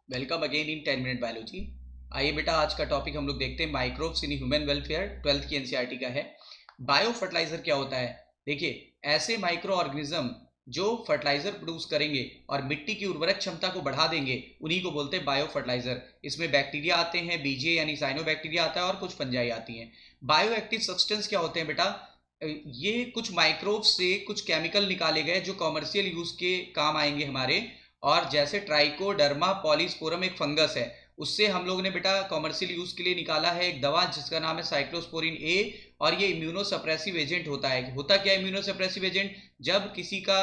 Welcome again in 10 minute biology. आइए बेटा, आज का टॉपिक हम लोग देखते हैं microbes in human welfare. 12th की एनसीईआरटी का है। बायो फर्टिलाइजर क्या होता है? देखिए, ऐसे माइक्रो ऑर्गेनिज्म जो फर्टिलाइजर प्रोड्यूस करेंगे और मिट्टी की उर्वरक क्षमता को बढ़ा देंगे, उन्हीं को बोलते हैं बायो फर्टिलाइजर। इसमें बैक्टीरिया आते हैं, बीजे यानी साइनोबैक्टीरिया आता है और कुछ फंजाई आती हैं। बायो एक्टिव सब्सटेंस क्या होते हैं बेटा? ये कुछ माइक्रोब्स से कुछ केमिकल निकाले गए जो कॉमर्शियल यूज के काम आएंगे हमारे। और जैसे ट्राइकोडर्मा पॉलीस्पोरम एक फंगस है, उससे हम लोग ने बेटा कॉमर्शियल यूज के लिए निकाला है एक दवा जिसका नाम है साइक्लोस्पोरिन ए। और ये इम्यूनोसप्रेसिव एजेंट होता है। होता क्या है इम्यूनोसप्रेसिव एजेंट? जब किसी का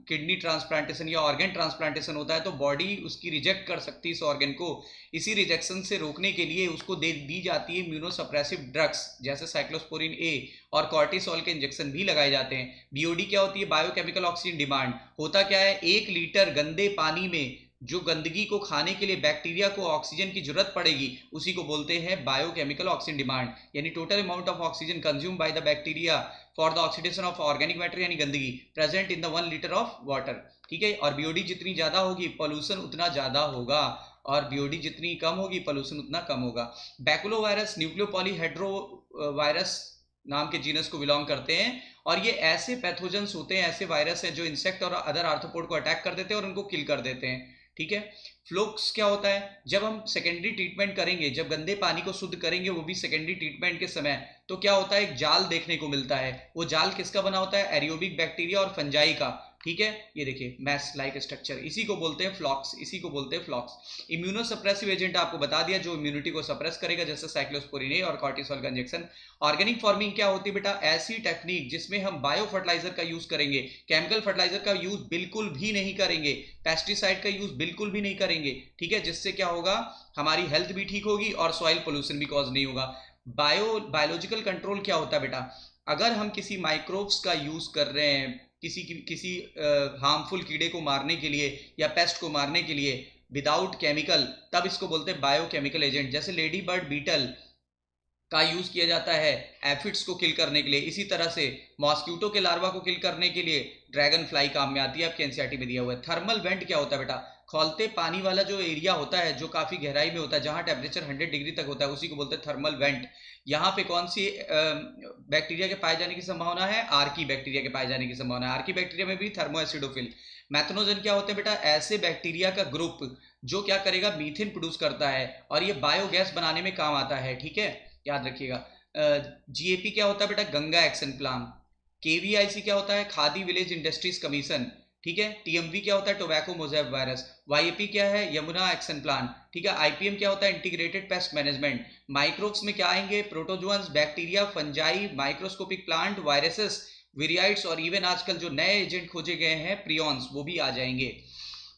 किडनी ट्रांसप्लांटेशन या ऑर्गन ट्रांसप्लांटेशन होता है तो बॉडी उसकी रिजेक्ट कर सकती है इस ऑर्गन को। इसी रिजेक्शन से रोकने के लिए उसको दे दी जाती है इम्यूनोसप्रेसिव ड्रग्स जैसे साइक्लोस्पोरिन ए। और कॉर्टिसोल के इंजेक्शन भी लगाए जाते हैं। बीओडी क्या होती है? Biochemical oxygen demand. होता क्या है, 1 लीटर गंदे पानी में जो गंदगी को खाने के लिए बैक्टीरिया को ऑक्सीजन की जरूरत पड़ेगी, उसी को बोलते हैं बायोकेमिकल ऑक्सीजन डिमांड। यानी total amount of oxygen consume by the bacteria for the oxidation of organic matter यानी गंदगी present in the 1 litre of water. ठीक है। और बीओडी जितनी ज्यादा होगी पॉल्यूशन उतना ज्यादा होगा, और बीओडी जितनी कम होगी पॉल्यूशन उतना कम होगा। बैकुलो वायरस न्यूक्लियोपॉलीहेड्रो वायरस नाम के जीनस को बिलोंग करते हैं। और ये ऐसे पैथोजेंस होते हैं, ऐसे वायरस हैं जो इंसेक्ट और अदर आर्थ्रोपोड को अटैक कर देते हैं और उनको किल कर देते हैं। ठीक है। फ्लूक्स क्या होता है? जब हम सेकेंडरी ट्रीटमेंट करेंगे, जब गंदे पानी को शुद्ध करेंगे वो भी सेकेंडरी ट्रीटमेंट के समय, तो क्या होता है, एक जाल देखने को मिलता है। वो जाल किसका बना होता है? एरियोबिक बैक्टीरिया और फंजाई का। ठीक है। ये देखिए मैस लाइक स्ट्रक्चर, इसी को बोलते हैं फ्लॉक्स, इसी को बोलते हैं फ्लॉक्स। इम्यूनोसप्रेसिव एजेंट आपको बता दिया जो इम्यूनिटी को सप्रेस करेगा, जैसे साइक्लोस्पोरिन ए और कॉर्टिसोल का इंजेक्शन। ऑर्गेनिक फार्मिंग क्या होती है बेटा? ऐसी टेक्निक जिसमें हम बायो फर्टिलाइजर का यूज करेंगे, केमिकल फर्टिलाइजर का यूज बिल्कुल भी नहीं करेंगे, पेस्टिसाइड का यूज बिल्कुल भी नहीं करेंगे। ठीक है। जिससे क्या होगा, हमारी हेल्थ भी ठीक होगी और सॉइल पोल्यूशन भी कॉज नहीं होगा। बायोलॉजिकल कंट्रोल क्या होता है बेटा? अगर हम किसी माइक्रोब्स का यूज कर रहे हैं किसी हार्मफुल कीड़े को मारने के लिए या पेस्ट को मारने के लिए विदाउट केमिकल, तब इसको बोलते हैं बायोकेमिकल एजेंट। जैसे लेडी बर्ड बीटल का यूज किया जाता है एफिड्स को किल करने के लिए, इसी तरह से मॉस्क्यूटो के लार्वा को किल करने के लिए ड्रैगन फ्लाई काम में आती है। आपके एनसीईआरटी में दिया हुआ है। थर्मल वेंट क्या होता है बेटा? खौलते पानी वाला जो एरिया होता है जो काफी गहराई में होता है, जहां टेम्परेचर 100 डिग्री तक होता है, उसी को बोलते हैं थर्मल वेंट। यहाँ पे कौन सी बैक्टीरिया के पाए जाने की संभावना है? आर्की बैक्टीरिया के पाए जाने की संभावना है। आर्की बैक्टीरिया में भी थर्मोएसिडोफिल। मैथनोजन क्या होते हैं बेटा? ऐसे बैक्टीरिया का ग्रुप जो क्या करेगा, मीथेन प्रोड्यूस करता है और ये बायोगैस बनाने में काम आता है। ठीक है, याद रखिएगा। जीएपी क्या होता है बेटा? Ganga action plan. केवीआईसी क्या होता है? Khadi village industries commission. ठीक है। टीएमवी क्या होता है? Tobacco mosaic virus. वाईएपी क्या है? Yamuna action plan. ठीक है। आईपीएम क्या होता है? Integrated pest management. माइक्रोब्स में क्या आएंगे? Protozoans, bacteria, fungi, microscopic plant, viruses, viroids और इवन आजकल जो नए एजेंट खोजे गए हैं प्रियॉन्स, वो भी आ जाएंगे।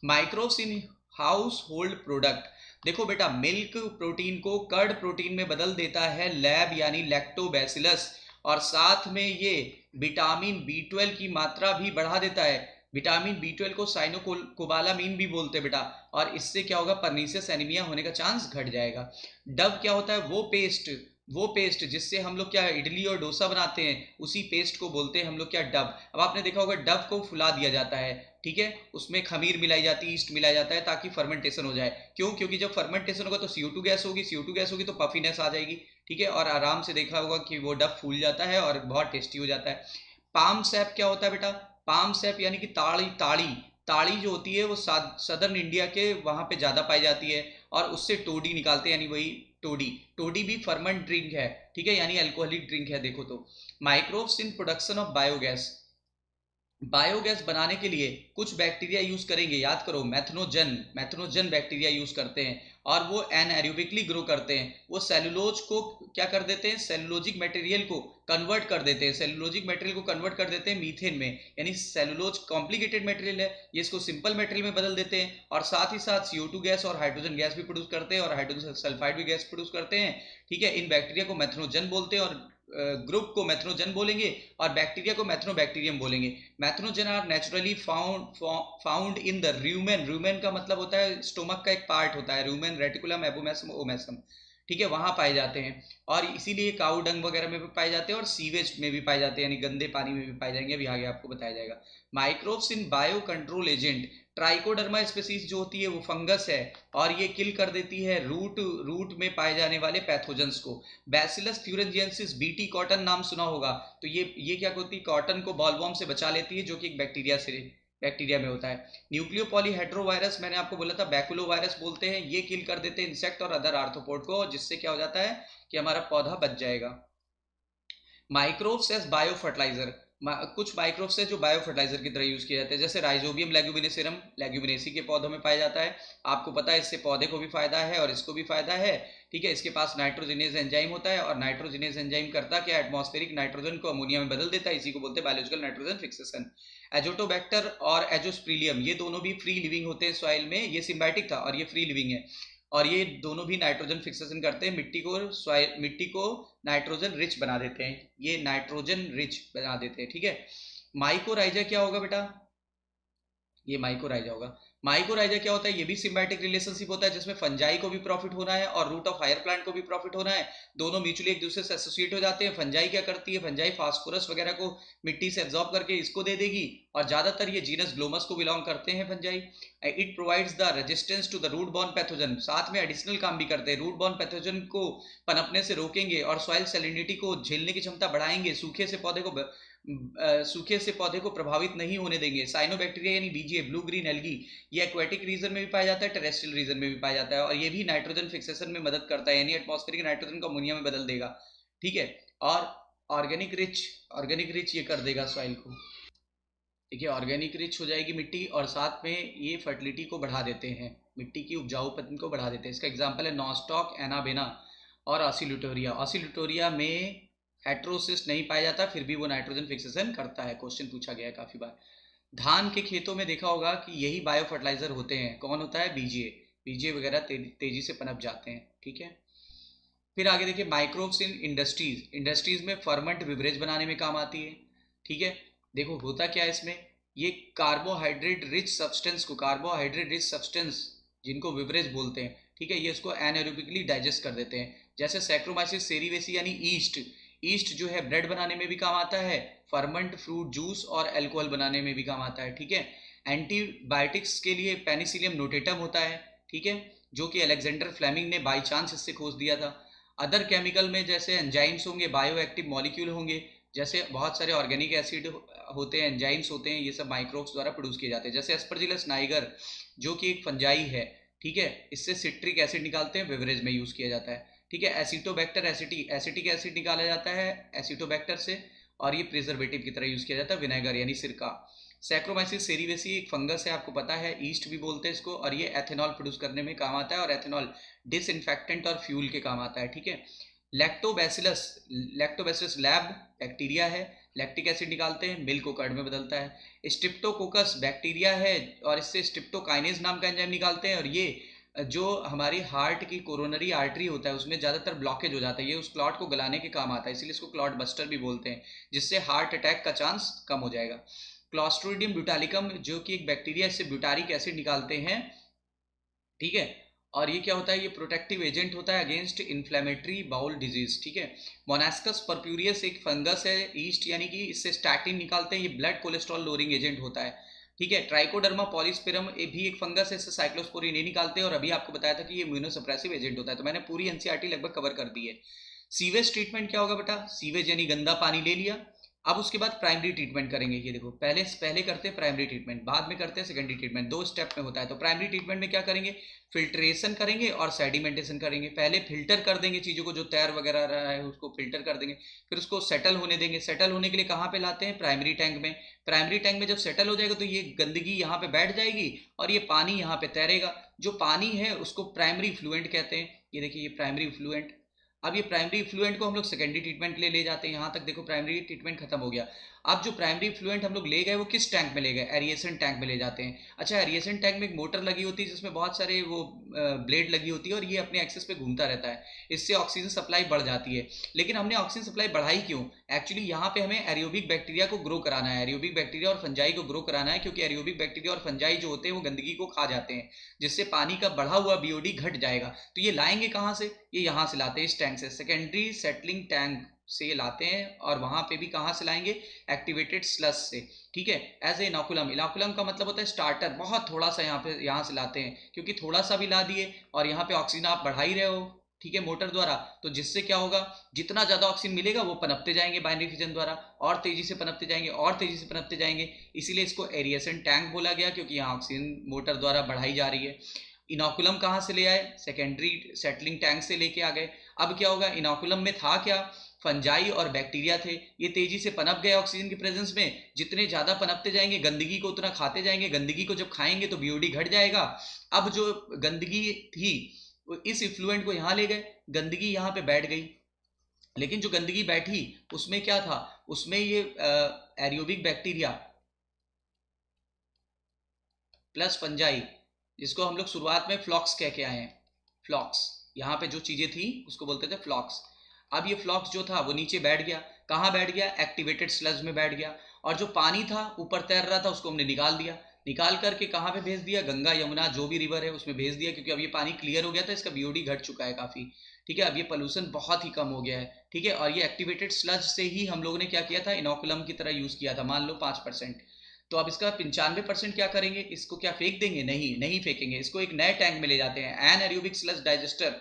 Microbes in house hold product. देखो बेटा, मिल्क प्रोटीन को कर्ड प्रोटीन में बदल देता है लैब यानी लैक्टोबैसिलस। और साथ में ये विटामिन बी 12 की मात्रा भी बढ़ा देता है। विटामिन बी 12 को साइनोकोबालामीन भी बोलते हैं बेटा। और इससे क्या होगा, परनीसियस एनीमिया होने का चांस घट जाएगा। डव क्या होता है? वो पेस्ट जिससे हम लोग क्या इडली और डोसा बनाते हैं, उसी पेस्ट को बोलते हैं हम लोग क्या, डव। अब आपने देखा होगा डव को फुला दिया जाता है। ठीक है। उसमें खमीर मिलाई जाती है, ईस्ट मिलाया जाता है ताकि फर्मेंटेशन हो जाए। क्यों? क्योंकि जब फर्मेंटेशन होगा तो CO2 गैस होगी, CO2 गैस होगी तो पफिनेस आ जाएगी। ठीक है। और आराम से देखा होगा कि वो डब फूल जाता है और बहुत टेस्टी हो जाता है। पाम सैप क्या होता है बेटा? पाम सैप यानी कि ताड़ी ताड़ी ताड़ी जो होती है वो सदर्न इंडिया के वहां पे ज्यादा पाई जाती है। और उससे टोडी निकालते हैं, यानी वही टोडी। टोडी भी फर्मेंट ड्रिंक है। ठीक है, यानी अल्कोहलिक ड्रिंक है। देखो तो microbes in production of biogas. Biogas बनाने के लिए कुछ बैक्टीरिया यूज करेंगे, याद करो, मैथनोजन मैथनोजन बैक्टीरिया यूज करते हैं। और वो एनएरोबिकली ग्रो करते हैं। वो सेलुलोज को क्या कर देते हैं, सेलुलोजिक मटेरियल को कन्वर्ट कर देते हैं, सेलुलोजिक मटेरियल को कन्वर्ट कर देते हैं मीथेन में। यानी सेलुलोज कॉम्प्लिकेटेड मटेरियल है, ये इसको सिंपल मटेरियल में बदल देते हैं। और साथ ही साथ CO2 गैस और हाइड्रोजन गैस भी प्रोड्यूस करते हैं और हाइड्रोजन सल्फाइड भी गैस प्रोड्यूस करते हैं। ठीक है। इन बैक्टीरिया को मैथनोजन बोलते हैं और ग्रुप को मैथनोजन बोलेंगे और बैक्टीरिया को मैथनोबैक्टीरियम बोलेंगे। Methanogen are naturally found in the rumen. Rumen का मतलब होता है स्टोमक का एक पार्ट होता है, रूमेन रेटिकुलम एबोमेसम ओमेसम। ठीक है, वहां पाए जाते हैं, और इसीलिए काऊ डंग वगैरह में भी पाए जाते हैं और सीवेज में भी पाए जाते हैं, यानी गंदे पानी में भी पाए जाएंगे, अभी आगे आपको बताया जाएगा। Microbes in bio control agent, trichoderma species जो होती है वो फंगस है, और ये किल कर देती है रूट में पाए जाने वाले पैथोजेंस को। बैसिलस थ्यूरेंजिएंसिस बीटी कॉटन नाम सुना होगा, तो ये क्या होती है, कॉटन को बॉलवॉर्म से बचा लेती है, जो कि एक बैक्टीरिया में होता है। न्यूक्लियो पॉलीहेड्रोवायरस, मैंने आपको बोला था बैकुलो वायरस बोलते हैं, ये किल कर देते हैं इंसेक्ट और अदर आर्थ्रोपोड को, जिससे क्या हो जाता है कि हमारा पौधा बच जाएगा। माइक्रोब्स एज बायो फर्टिलाइजर, कुछ माइक्रोब्स है जो बायो फर्टिलाइजर की तरह यूज किए जाते हैं, जैसे राइजोबियम लेग्यूमिनेसियम, लेग्यूमिनेसी के पौधों में पाया जाता है। आपको पता है इससे पौधे को भी फायदा है और इसको भी फायदा है, ठीक है। इसके पास नाइट्रोजिनेज एंजाइम होता है, और नाइट्रोजिनेज एंजाइम करता क्या, एटमॉस्फेरिक नाइट्रोजन को अमोनिया में बदल देता है, इसी को बोलते हैं बायोलॉजिकल नाइट्रोजन फिक्सेशन। एजोटोबैक्टर और एजोस्प्रिलियम, ये दोनों भी फ्री लिविंग होते हैं सॉइल में, ये सिम्बायोटिक था और ये फ्री लिविंग है, और ये दोनों भी नाइट्रोजन फिक्सेशन करते हैं, मिट्टी को नाइट्रोजन रिच बना देते हैं, ये नाइट्रोजन रिच बना देते हैं, ठीक है। माइकोराइजा क्या होगा बेटा, ये माइकोराइजा होगा। माइकोराइजा क्या होता है, ये भी सिम्बायोटिक रिलेशनशिप होता है, जिसमें फंजाई को भी प्रॉफिट होना है और रूट ऑफ हायर प्लांट को भी प्रॉफिट होना है, दोनों म्यूचुअली एक दूसरे से एसोसिएट हो जाते हैं। फंजाई क्या करती है, फंजाई फास्फोरस वगैरह को मिट्टी से एब्जॉर्ब करके इसको दे देगी, और ज्यादातर ये जीनस ग्लोमस को बिलोंग करते हैं fungi. It provides the resistance to the root borne pathogen, साथ में एडिशनल काम भी करते हैं, रूट बॉर्न पैथोजन को पनपने से रोकेंगे और सॉइल सैलिनिटी को झेलने की क्षमता बढ़ाएंगे, सूखे से पौधे को प्रभावित नहीं होने देंगे। साइनोबैक्टीरिया यानी बीजीए, ब्लू ग्रीन एल्गी, ये एक्वेटिक रीजन में भी पाया जाता है, टेरेस्ट्रियल रीजन में भी पाया जाता है, और ये भी नाइट्रोजन फिक्सेशन में मदद करता है, यानी एटमॉस्फेरिक नाइट्रोजन को अमोनिया में बदल देगा, ठीक है। और ऑर्गेनिक रिच ये कर देगा सॉइल को, ठीक है, ऑर्गेनिक रिच हो जाएगी मिट्टी, और साथ में ये फर्टिलिटी को बढ़ा देते हैं, मिट्टी की उपजाऊपन को बढ़ा देते हैं। इसका एग्जाम्पल है नॉस्टॉक, एनाबेना और ऑसिलिटोरिया। ऑसिलिटोरिया में हेट्रोसिस्ट नहीं पाया जाता, फिर भी वो नाइट्रोजन फिक्सेशन करता है, क्वेश्चन पूछा गया है काफी बार। धान के खेतों में देखा होगा कि यही बायो फर्टिलाइजर होते हैं, कौन होता है, बीजीए वगैरह तेजी से पनप जाते हैं, ठीक है। फिर आगे देखिए, माइक्रोब्स इन इंडस्ट्रीज में फर्मेंट बिवरेज बनाने में काम आती है, ठीक है। देखो होता क्या है इसमें, ये कार्बोहाइड्रेट रिच सब्सटेंस जिनको बिवरेज बोलते हैं, ठीक है, ये इसको एनारोबिकली डाइजेस्ट कर देते हैं, जैसे सैक्रोमाइसिस सेरीवेसी यानी ईस्ट जो है ब्रेड बनाने में भी काम आता है, फर्मेंट फ्रूट जूस और अल्कोहल बनाने में भी काम आता है, ठीक है। एंटीबायोटिक्स के लिए पेनिसिलियम नोटेटम होता है, ठीक है, जो कि अलेक्जेंडर फ्लेमिंग ने बाई चांस इससे खोज दिया था। अदर केमिकल में जैसे एंजाइम्स होंगे, बायो एक्टिव मॉलिक्यूल होंगे, जैसे बहुत सारे ऑर्गेनिक एसिड होते हैं, एंजाइम्स होते हैं, ये सब माइक्रोब्स द्वारा प्रोड्यूस किए जाते हैं, जैसे एस्परजिलस नाइगर जो कि एक फंजाई है, ठीक है, इससे सिट्रिक एसिड निकालते हैं, बेवरेज में यूज किया जाता है, ठीक है। एसिटोबैक्टर एसिटिक एसिड निकाला जाता है एसिटोबैक्टर से, और ये प्रिजर्वेटिव की तरह यूज किया जाता है, विनेगर यानी सिरका। सैक्रोमाइसिस सेरीवेसी एक फंगस है, आपको पता है, ईस्ट भी बोलते हैं इसको, और ये एथेनॉल प्रोड्यूस करने में काम आता है, और एथेनॉल डिसइंफेक्टेंट और फ्यूल के काम आता है, ठीक है। लैक्टोबैसिलस लैब बैक्टीरिया है, लैक्टिक एसिड निकालते हैं, मिल्क को कर्ड में बदलता है। स्ट्रिप्टोकोकस बैक्टीरिया है, और इससे स्ट्रिप्टोकाइनेज नाम का एंजाइम निकालते हैं, और ये जो हमारी हार्ट की कोरोनरी आर्टरी होता है उसमें ज़्यादातर ब्लॉकेज हो जाता है, ये उस क्लॉट को गलाने के काम आता है, इसलिए इसको क्लॉट बस्टर भी बोलते हैं, जिससे हार्ट अटैक का चांस कम हो जाएगा। क्लॉस्ट्रीडियम ब्यूटालिकम जो कि एक बैक्टीरिया, इससे ब्यूटारिक एसिड निकालते हैं, ठीक है, और ये क्या होता है, ये प्रोटेक्टिव एजेंट होता है अगेंस्ट इन्फ्लेमेटरी बाउल डिजीज, ठीक है। मोनास्कस परप्यूरियस एक फंगस है, ईस्ट यानी कि इससे स्टैटिन निकालते हैं, ये ब्लड कोलेस्ट्रॉल लोअरिंग एजेंट होता है, ठीक है। ट्राइकोडर्मा पॉलीस्पिरम भी एक फंगस है, इससे साइक्लोस्पोरिन नहीं निकालते, और अभी आपको बताया था कि ये इम्यूनोसप्रेसिव एजेंट होता है, तो मैंने पूरी एनसीईआरटी लगभग कवर कर दी है। सीवेज ट्रीटमेंट क्या होगा बेटा, सीवेज यानी गंदा पानी ले लिया, अब उसके बाद प्राइमरी ट्रीटमेंट करेंगे, ये देखो पहले करते हैं प्राइमरी ट्रीटमेंट, बाद में करते हैं सेकेंडरी ट्रीटमेंट, 2 स्टेप में होता है। तो प्राइमरी ट्रीटमेंट में क्या करेंगे, फिल्ट्रेशन करेंगे और सेडिमेंटेशन करेंगे। पहले फिल्टर कर देंगे चीज़ों को, जो तैर वगैरह रहा है उसको फिल्टर कर देंगे, फिर उसको सेटल होने देंगे। सेटल होने के लिए कहाँ पे लाते हैं, प्राइमरी टैंक में। प्राइमरी टैंक में जब सेटल हो जाएगा तो ये गंदगी यहाँ पे बैठ जाएगी और ये पानी यहाँ पे तैरेगा। जो पानी है उसको प्राइमरी फ्लुएंट कहते हैं, ये देखिए ये प्राइमरी फ्लुएंट। अब ये प्राइमरी फ्लुएंट को हम लोग सेकेंडरी ट्रीटमेंट के लिए ले जाते हैं, यहाँ तक देखो प्राइमरी ट्रीटमेंट खत्म हो गया। अब जो प्राइमरी इफ्लुएंट हम लोग ले गए वो किस टैंक में ले गए, एरिएशन टैंक में ले जाते हैं। अच्छा, एरिएशन टैंक में एक मोटर लगी होती है जिसमें बहुत सारे वो ब्लेड लगी होती है और ये अपने एक्सेस पे घूमता रहता है, इससे ऑक्सीजन सप्लाई बढ़ जाती है। लेकिन हमने ऑक्सीजन सप्लाई बढ़ाई क्यों? एक्चुअली यहाँ पे हमें एरियोबिक बैक्टीरिया को ग्रो कराना है, एरियोबिक बैक्टीरिया और फंजाई को ग्रो कराना है, क्योंकि एरियोबिक बैक्टीरिया और फंजाई जो होते हैं वो गंदगी को खा जाते हैं, जिससे पानी का बढ़ा हुआ बीओडी घट जाएगा। तो ये लाएंगे कहाँ से? ये यहाँ से लाते हैं, इस टैंक से, सेकेंडरी सेटलिंग टैंक से ये लाते हैं। और वहां पे भी कहाँ से लाएंगे? एक्टिवेटेड स्लस से, ठीक है। एज ए इनोकुलम, इनोकुलम का मतलब होता है स्टार्टर, बहुत थोड़ा सा यहाँ से लाते हैं, क्योंकि थोड़ा सा भी ला दिए और यहाँ पे ऑक्सीजन आप बढ़ा ही रहे हो, ठीक है, मोटर द्वारा, तो जिससे क्या होगा, जितना ज्यादा ऑक्सीजन मिलेगा वो पनपते जाएंगे बाइनरी फिजन द्वारा, और तेजी से पनपते जाएंगे और तेजी से पनपते जाएंगे। इसीलिए इसको एरिएशन टैंक बोला गया, क्योंकि यहाँ ऑक्सीजन मोटर द्वारा बढ़ाई जा रही है। इनोकुलम कहाँ से ले आए? सेकेंडरी सेटलिंग टैंक से लेके आ गए। अब क्या होगा, इनोकुलम में था क्या? फंजाई और बैक्टीरिया थे, ये तेजी से पनप गए ऑक्सीजन की प्रेजेंस में, जितने ज्यादा पनपते जाएंगे गंदगी को उतना खाते जाएंगे, गंदगी को जब खाएंगे तो बीओडी घट जाएगा। अब जो गंदगी थी इस इफ्लुएंट को यहाँ ले गए, गंदगी यहाँ पे बैठ गई, लेकिन जो गंदगी बैठी उसमें क्या था, उसमें ये एरियोबिक बैक्टीरिया प्लस फंजाई, जिसको हम लोग शुरुआत में फ्लॉक्स कह के आए हैं, फ्लॉक्स, यहाँ पे जो चीजें थी उसको बोलते थे फ्लॉक्स। अब ये फ्लॉक्स जो था वो नीचे बैठ गया, कहाँ बैठ गया? एक्टिवेटेड स्लज में बैठ गया। और जो पानी था ऊपर तैर रहा था उसको हमने निकाल दिया, निकाल करके कहाँ पे भेज दिया? गंगा यमुना जो भी रिवर है उसमें भेज दिया, क्योंकि अब ये पानी क्लियर हो गया था, इसका बीओडी घट चुका है काफी, ठीक है, अब ये पोल्यूशन बहुत ही कम हो गया है, ठीक है। और ये एक्टिवेटेड स्लज से ही हम लोगों ने क्या किया था, इनोकुलम की तरह यूज किया था, मान लो 5%। तो अब इसका 95% क्या करेंगे? इसको क्या फेंक देंगे? नहीं, नहीं फेंकेंगे, इसको एक नए टैंक में ले जाते हैं, एन एरियोबिक स्लज डाइजेस्टर।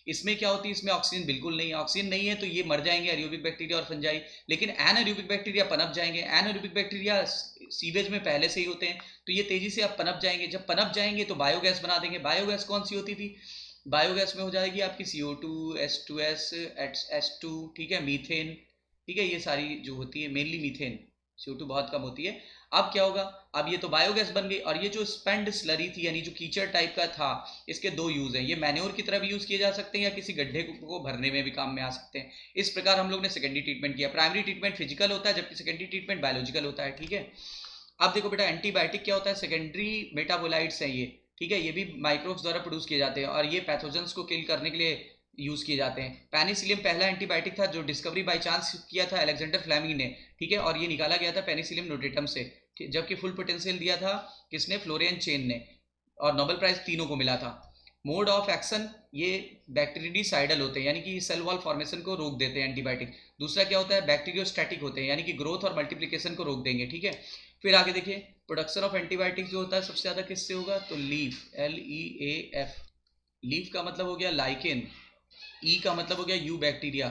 इसमें क्या होती है, इसमें ऑक्सीजन बिल्कुल नहीं है, ऑक्सीजन नहीं है तो ये मर जाएंगे एरियोबिक बैक्टीरिया और फंजाई, लेकिन एनाएरोबिक बैक्टीरिया पनप जाएंगे। एनाएरोबिक बैक्टीरिया सीवेज में पहले से ही होते हैं, तो ये तेजी से अब पनप जाएंगे, जब पनप जाएंगे तो बायोगैस बना देंगे। बायोगैस कौन सी होती थी? बायोगैस में हो जाएगी आपकी CO2, H2S, H2, ठीक है, मीथेन, ठीक है, ये सारी जो होती है, मेनली मीथेन, CO2 बहुत कम होती है। अब क्या होगा, अब ये तो बायोगैस बन गई, और ये जो स्पेंड स्लरी थी यानी जो कीचड़ टाइप का था, इसके दो यूज हैं, ये मैन्योर की तरह भी यूज किए जा सकते हैं या किसी गड्ढे को भरने में भी काम में आ सकते हैं। इस प्रकार हम लोग ने सेकेंडरी ट्रीटमेंट किया। प्राइमरी ट्रीटमेंट फिजिकल होता है जबकि सेकेंडरी ट्रीटमेंट बायोलॉजिकल होता है, ठीक है। अब देखो बेटा, एंटीबायोटिक क्या होता है? सेकेंडरी मेटाबोलाइट्स हैं ये, ठीक है, ये भी माइक्रोब्स द्वारा प्रोड्यूस किए जाते हैं और ये पैथोजेंस को किल करने के लिए यूज किए जाते हैं। पेनिसिलियम पहला एंटीबायोटिक था जो डिस्कवरी बाय चांस किया था अलेक्जेंडर फ्लेमिंग ने, ठीक है, और ये निकाला गया था पेनिसिलियम नोटेटम से, जबकि फुल पोटेंशियल दिया था किसने? फ्लोरियन चेन ने, और नोबेल प्राइज तीनों को मिला था। मोड ऑफ एक्शन, ये बैक्टीरियसाइडल होते हैं यानी कि सेल वॉल फॉर्मेशन को रोक देते हैं एंटीबायोटिक। दूसरा क्या होता है? बैक्टीरियोस्टैटिक होते हैं यानी कि ग्रोथ और मल्टीप्लिकेशन को रोक देंगे, ठीक है। फिर आगे देखिए, प्रोडक्शन ऑफ एंटीबायोटिक जो होता है सबसे ज्यादा किससे होगा? तो लीफ, LEAF, लीफ का मतलब हो गया लाइकेन, ई का मतलब हो गया यू बैक्टीरिया,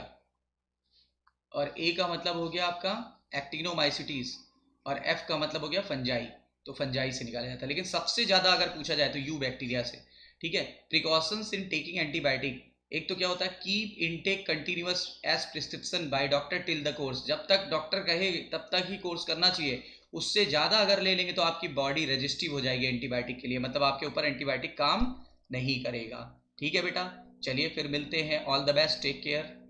और ए का मतलब हो गया आपका एक्टिनोमाइसिटीज, और एफ का मतलब हो गया फंजाई, तो फंजाई से निकाला जाता है, लेकिन सबसे ज्यादा अगर पूछा जाए तो यू बैक्टीरिया से, ठीक है। प्रिकॉशंस इन टेकिंग एंटीबायोटिक, एक तो क्या होता है? Keep intake continuous as prescription by doctor till the course, जब तक डॉक्टर कहे तब तक ही कोर्स करना चाहिए, उससे ज्यादा अगर ले लेंगे तो आपकी बॉडी रेजिस्टिव हो जाएगी एंटीबायोटिक के लिए, मतलब आपके ऊपर एंटीबायोटिक काम नहीं करेगा, ठीक है बेटा। चलिए फिर मिलते हैं, all the best, take care.